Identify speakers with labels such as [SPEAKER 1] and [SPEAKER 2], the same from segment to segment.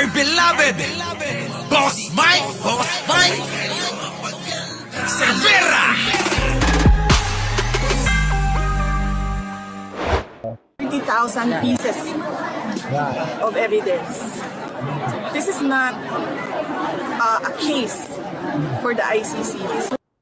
[SPEAKER 1] dear beloved, Boss Mike Cervera.
[SPEAKER 2] 20,000 pieces of evidence. This is not a case for the ICC.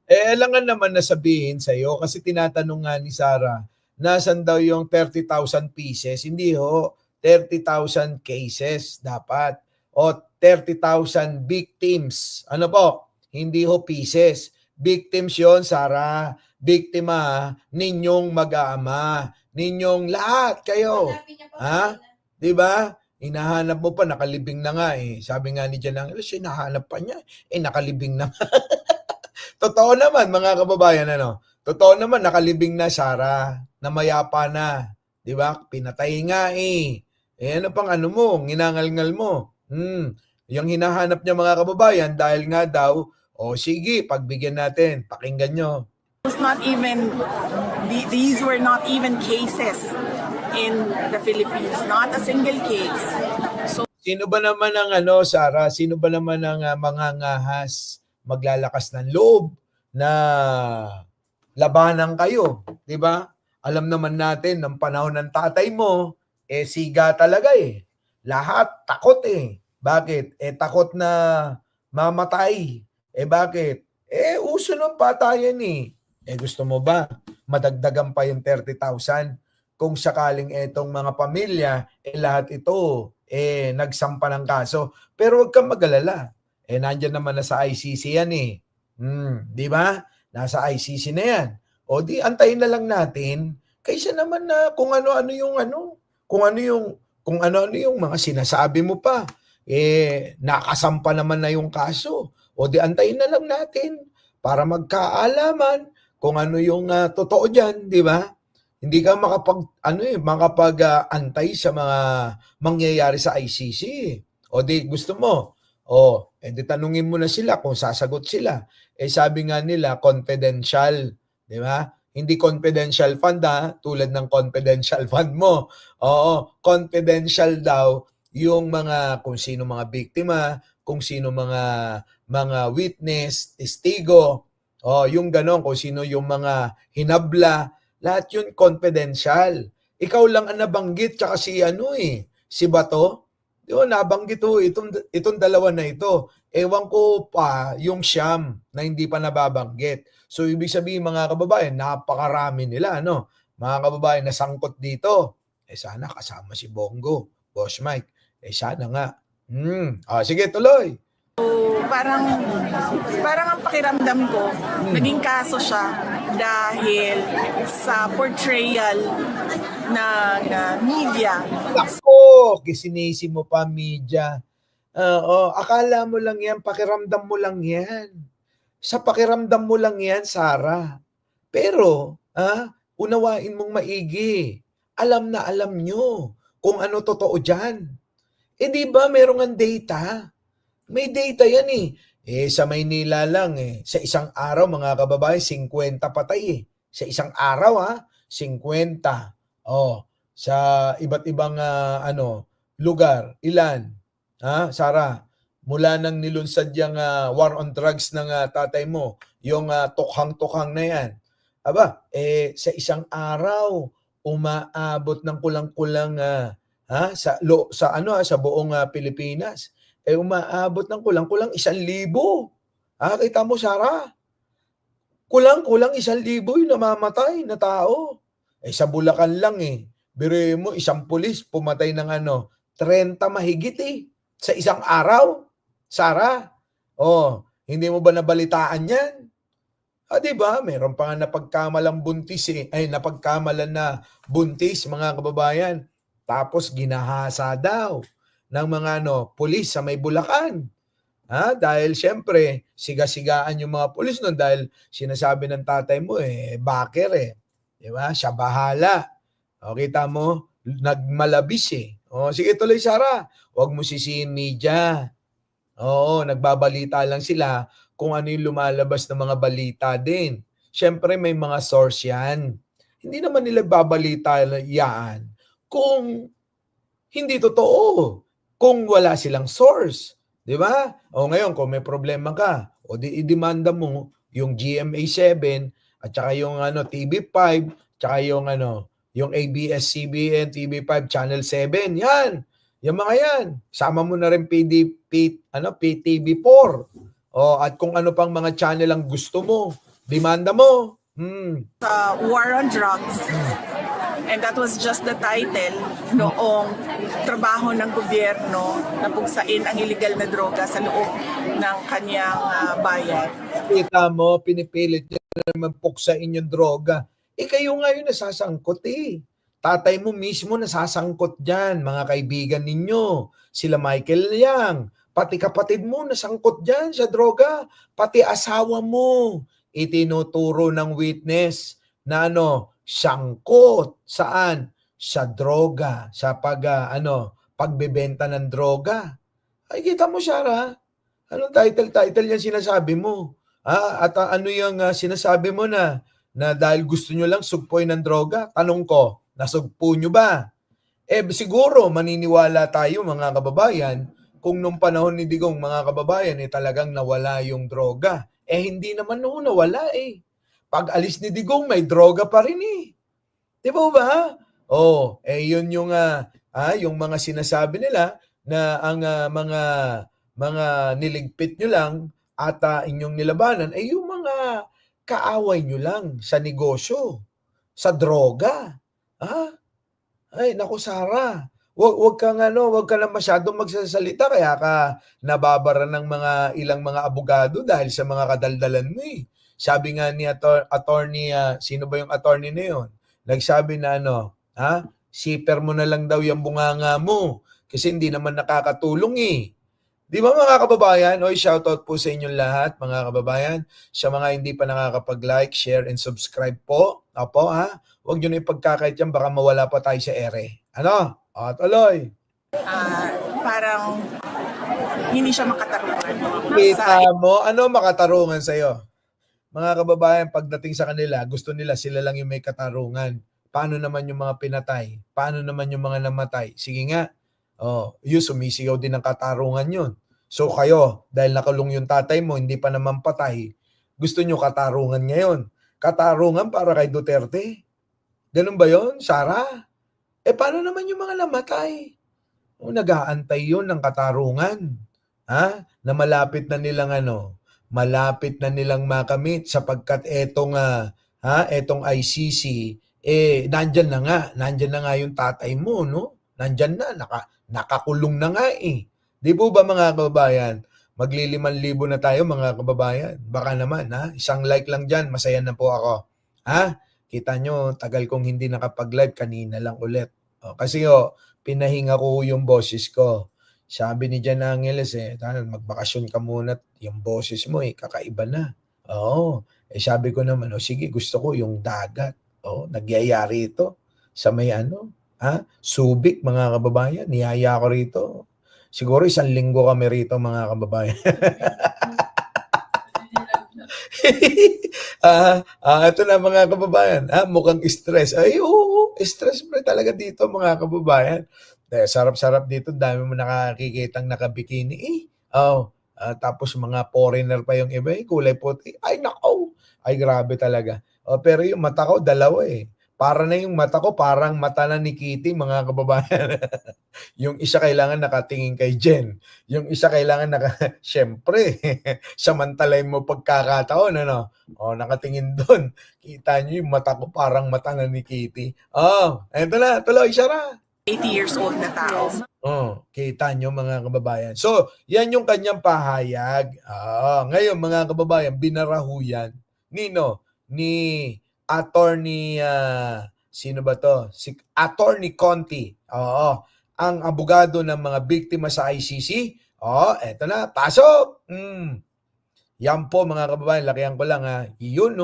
[SPEAKER 3] Alangan naman na sabihin sa'yo kasi tinatanong nga ni Sarah, nasan daw yung 30,000 pieces? Hindi ho, 30,000 cases dapat. O 30,000 victims. Ano po? Hindi ho pieces. Victims yon, Sarah. Biktima ninyong mag-aama. Ninyong lahat kayo. Ha? Di ba? Hinahanap mo pa, nakalibing na nga eh. Sabi nga ni Jan Angeles, hinahanap pa niya. Nakalibing na nga. Totoo naman, mga kababayan, ano? Totoo naman, nakalibing na Sarah, na mayapa na. Di ba? Pinatay nga eh. Ano pang ano mo, nginangal-ngal mo. Yung hinahanap niya mga kababayan, dahil nga daw, sige, pagbigyan natin, pakinggan nyo.
[SPEAKER 2] It's not even, these were not even cases in the Philippines. Not a single case. So,
[SPEAKER 3] sino ba naman ang Sarah? Sino ba naman ang mga ngahas maglalakas ng loob na labanan kayo, 'di ba? Alam naman natin ng panahon ng tatay mo, siga talaga eh. Lahat takot eh. Bakit? Takot na mamatay. Bakit? Uso ng patayan eh. Gusto mo ba madagdagan pa yung 30,000? Kung sakaling etong mga pamilya, lahat ito, nagsampa ng kaso. Pero huwag kang mag-alala. Nandyan naman na sa ICC yan eh. Di ba? Nasa ICC na yan. O di, antayin na lang natin. Kaysa naman na kung ano-ano yung kung ano-ano yung mga sinasabi mo pa. Nakasampa naman na yung kaso. O di, antayin na lang natin para magkaalaman kung ano yung totoo dyan, di ba? Hindi ka makapag-antay sa mga mangyayari sa ICC. O di gusto mo, di tanungin mo na sila kung sasagot sila. Sabi nga nila, confidential. Di ba? Hindi confidential fund tulad ng confidential fund mo. Confidential daw yung mga, kung sino mga biktima, kung sino mga witness, testigo, yung ganon, kung sino yung mga hinabla, lahat yun confidential. Ikaw lang ang nabanggit, tsaka si Bato. Di ba, nabanggit itong dalawa na ito. Ewan ko pa yung siyam na hindi pa nababanggit. So, ibig sabihin mga kababayan, napakarami nila, Mga kababayan na sangkot dito. Sana kasama si Bongo, Boss Mike. Sana nga. Sige, tuloy.
[SPEAKER 2] parang ang pakiramdam ko, naging kaso siya dahil sa portrayal ng media.
[SPEAKER 3] Ako, kisinisi mo pa media. Akala mo lang yan, pakiramdam mo lang yan. Sa pakiramdam mo lang yan, Sarah. Pero, unawain mong maigi. Alam na alam nyo kung ano totoo dyan. Di ba merong ang data? May data yan eh. Sa Maynila lang sa isang araw mga kababayan, 50 patay Sa isang araw 50. Sa iba't ibang lugar, ilan? Sarah, mula nang nilunsad yung war on drugs ng tatay mo, yung tukhang-tukhang na yan. Sa isang araw, umaabot ng kulang-kulang sa buong Pilipinas. Umaabot ng kulang-kulang 1,000. Kita mo, Sarah? Kulang-kulang 1,000 yung namamatay na tao. Sa Bulacan lang biruin mo, isang pulis pumatay ng 30 mahigit sa isang araw. Sarah? Hindi mo ba nabalitaan yan? Di ba? Meron pa nga napagkamalang buntis napagkamalan na buntis mga kababayan. Tapos ginahasa daw ng mga pulis sa may Bulacan. Dahil siyempre, siga-sigaan yung mga pulis noon dahil sinasabi ng tatay mo baker Di ba? Siya bahala. Kita mo, nagmalabis sige tuloy, Sarah. Huwag mo sisihin media. Nagbabalita lang sila kung ano yung lumalabas ng mga balita din. Siyempre, may mga source yan. Hindi naman nila babalita yan kung hindi totoo. kung wala silang source. Di ba? O ngayon, kung may problema ka, o di idemanda mo yung GMA7 at saka yung TV5, tsaka yung ABS-CBN, TV5, Channel 7, yan. Yung mga yan. Sama mo na rin PTV4. O, at kung ano pang mga channel ang gusto mo, demanda mo.
[SPEAKER 2] War on Drugs. And that was just the title noong trabaho ng gobyerno na bugsain ang illegal na droga sa loob ng kanyang bayan.
[SPEAKER 3] Kita mo, pinipilit niya naman puksain yung droga. Kayo nga yung nasasangkot Tatay mo mismo nasasangkot dyan, mga kaibigan ninyo. Sila Michael Yang, pati kapatid mo nasangkot dyan sa droga. Pati asawa mo, itinuturo ng witness na sangkot. Saan? Sa droga, sa pagbebenta ng droga. Ay, kita mo, Sarah. Anong title yan sinasabi mo? At ano yung sinasabi mo na dahil gusto nyo lang sugpoy ng droga? Tanong ko, nasugpo nyo ba? Siguro maniniwala tayo mga kababayan kung nung panahon ni Digong mga kababayan talagang nawala yung droga. Hindi naman noon nawala Pag alis ni Digong may droga pa rin Di ba? Yun yung mga sinasabi nila na ang mga niligpit nyo lang at inyong nilabanan yung mga kaaway nyo lang sa negosyo, sa droga. Ay, naku Sarah, wag ka na masyadong magsasalita kaya ka nababara ng ilang mga abogado dahil sa mga kadaldalan mo Sabi nga ni attorney, sino ba yung attorney na yun? Nagsabi na siper mo na lang daw yung bunganga mo kasi hindi naman nakakatulong Di ba mga kababayan? Shoutout po sa inyong lahat mga kababayan. Sa mga hindi pa nakakapag-like, share, and subscribe po. Opo Huwag nyo na ipagkakait yan, baka mawala pa tayo sa ere. Tuloy.
[SPEAKER 2] Parang hindi siya makatarungan.
[SPEAKER 3] Kita mo, makatarungan sa'yo? Mga kababayan, pagdating sa kanila, gusto nila sila lang yung may katarungan. Paano naman yung mga pinatay? Paano naman yung mga namatay? Sige nga. Yung sumisigaw din ng katarungan yun. So kayo, dahil nakulong yung tatay mo, hindi pa naman patay, gusto nyo katarungan ngayon. Katarungan para kay Duterte. Ganun ba yun, Sarah? Paano naman yung mga namatay? Nag-aantay yun ng katarungan. Na malapit na nilang malapit na nilang makamit sapagkat etong ICC, nandyan na nga yung tatay mo, Nandyan na, nakakulong na nga Di po ba mga kababayan? Magli5,000 na tayo mga kababayan. Baka naman, isang like lang dyan, masaya na po ako. Kita nyo, tagal kong hindi nakapag-live, kanina lang ulit. Kasi pinahinga ko yung boses ko. Sabi ni Jan Angeles, magbakasyon ka muna, yung boses mo kakaiba na. Sabi ko naman, sige, gusto ko yung dagat. Nagyayari ito sa may Subic, mga kababayan. Niyaya ko rito. Siguro 1 linggo kami rito, mga kababayan. Ito na mga kababayan. Mukhang stress. Ay, oo. Stress pa talaga dito, mga kababayan. Sarap-sarap dito. Dami mo nakakikitang nakabikini. Tapos mga foreigner pa yung iba. Kulay puti. Ay, nako. Ay, grabe talaga. Pero yung mata ko, dalawa Para na yung mata ko, parang mata na ni Kitty, mga kababayan. Yung isa kailangan nakatingin kay Jen. Yung isa kailangan syempre, samantalay mo pagkakataon, nakatingin doon. Kita nyo yung mata ko, parang mata na ni Kitty. Eto na, tuloy, Sarah.
[SPEAKER 2] 80 years old na tao.
[SPEAKER 3] Kita nyo mga kababayan. So, yan yung kanyang pahayag. Ngayon, mga kababayan, binarahuyan. Ni attorney, sino ba to? Si Attorney Conti. Ang abogado ng mga biktima sa ICC. Eto na, pasok. Yan po mga kababayan, lakihan ko lang Yun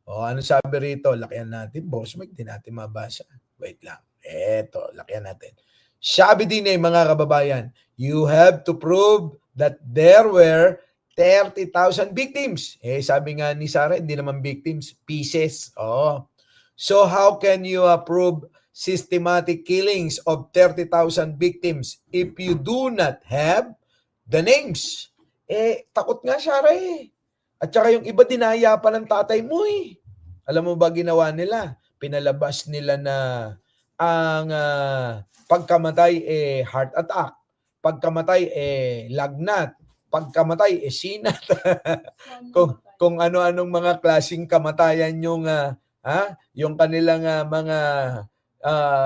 [SPEAKER 3] ano sabi rito? Lakihan natin. Boss Mike, di natin mabasa. Wait lang. Eto, lakihan natin. Sabi din mga kababayan, you have to prove that there were 30,000 victims. Sabi nga ni Sarah, hindi naman victims, pieces. So how can you prove systematic killings of 30,000 victims if you do not have the names. Takot nga siya At saka yung iba dinaya pa ng tatay mo Alam mo ba ginawa nila? Pinalabas nila na ang pagkamatay heart attack, pagkamatay lagnat, pagkamatay sinat. kung ano-anong mga klaseng kamatayan yung yung kanilang mga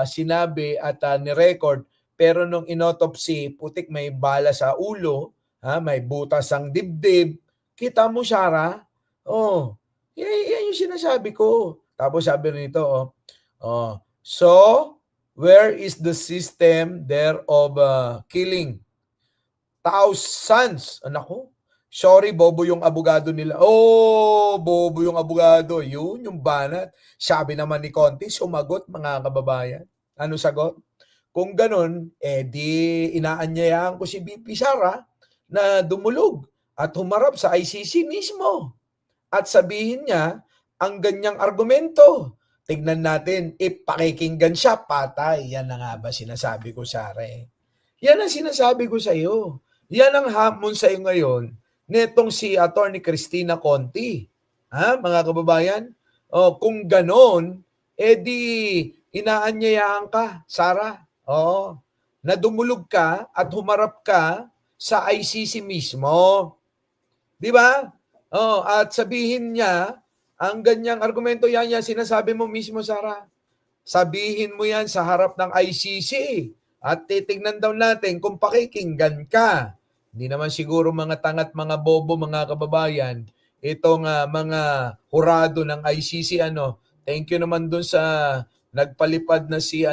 [SPEAKER 3] sinabi at ni-record. Pero nung inotopsy, putik may bala sa ulo, may butas ang dibdib. Kita mo, Sarah? Yan yung sinasabi ko. Tapos sabi nito, so, where is the system there of killing? Thousands. Anak ko. Sorry, bobo yung abogado nila. Bobo yung abogado. Yun, yung banat. Sabi naman ni Conti, sumagot mga kababayan. Ano sagot? Kung ganun, di inaanyayahan ko si BP Sara na dumulog at humarap sa ICC mismo. At sabihin niya ang ganyang argumento. Tignan natin, if pakikinggan siya, patay. Yan na nga ba sinasabi ko, Sara? Yan ang sinasabi ko sa iyo. Yan ang hamon sa iyo ngayon netong si Attorney Cristina Conti. Mga kababayan? Kung ganon, di inaanyayahan ka, Sara. Na dumulog ka at humarap ka sa ICC mismo. Di ba? At sabihin niya, ang ganyang argumento yan sinasabi mo mismo, Sara. Sabihin mo yan sa harap ng ICC at titignan daw natin kung pakikinggan ka. Hindi naman siguro mga tangat, mga bobo, mga kababayan, itong mga hurado ng ICC, thank you naman dun sa nagpalipad na si,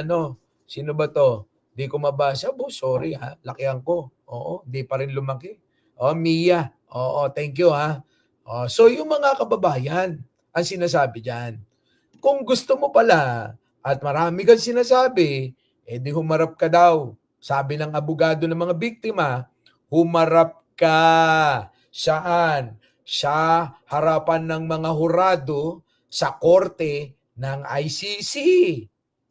[SPEAKER 3] sino ba to? Di ko mabasa. Sorry lakihan ko. Di pa rin lumaki. Mia. Thank you So yung mga kababayan, ang sinasabi dyan, kung gusto mo pala at marami kang sinasabi, di humarap ka daw. Sabi ng abogado ng mga biktima, humarap ka. Saan? Sa harapan ng mga hurado sa korte ng ICC.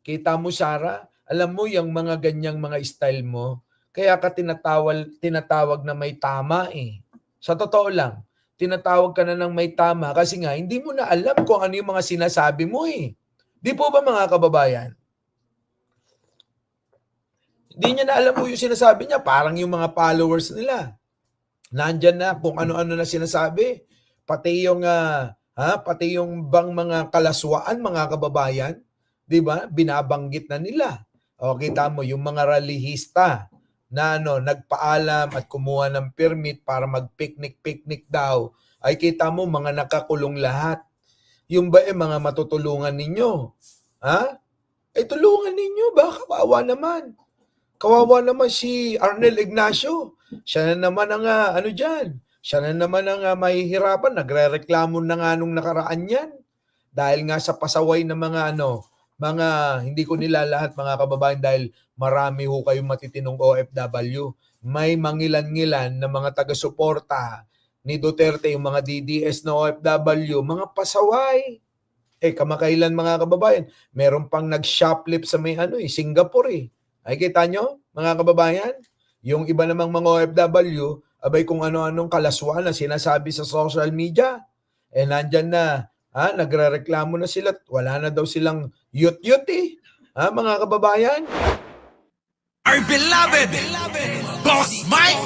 [SPEAKER 3] Kita mo, Sara? Alam mo yung mga ganyang mga style mo, kaya ka tinatawag na may tama Sa totoo lang, tinatawag ka na ng may tama kasi nga hindi mo na alam kung ano yung mga sinasabi mo Di po ba mga kababayan? Hindi niya na alam mo yung sinasabi niya, parang yung mga followers nila. Nandyan na kung ano-ano na sinasabi. Pati yung bang mga kalaswaan, mga kababayan, di ba? Binabanggit na nila. Kita mo yung mga rallyista na nagpaalam at kumuha ng permit para mag-picnic daw, ay kita mo mga nakakulong lahat. Yung ba mga matutulungan ninyo? Tulungan ninyo ba? Kawawa naman si Arnel Ignacio. Siya na naman ang siya na naman ang mahihirapan. Nagre-reklamo na nga nung nakaraan yan. Dahil nga sa pasaway ng mga mga hindi ko nila lahat mga kababayan dahil marami ho kayong matitinong OFW. May mangilan-ngilan na mga taga-suporta ni Duterte, yung mga DDS na OFW, mga pasaway. Kamakailan mga kababayan, meron pang nag-shoplift sa may Singapore Ay kita nyo, mga kababayan? Yung iba namang mga OFW, abay kung ano-anong kalaswaan na sinasabi sa social media. Nandyan na, nagre-reklamo na sila. Wala na daw silang yut-yut mga kababayan.
[SPEAKER 1] Our beloved Boss Mike,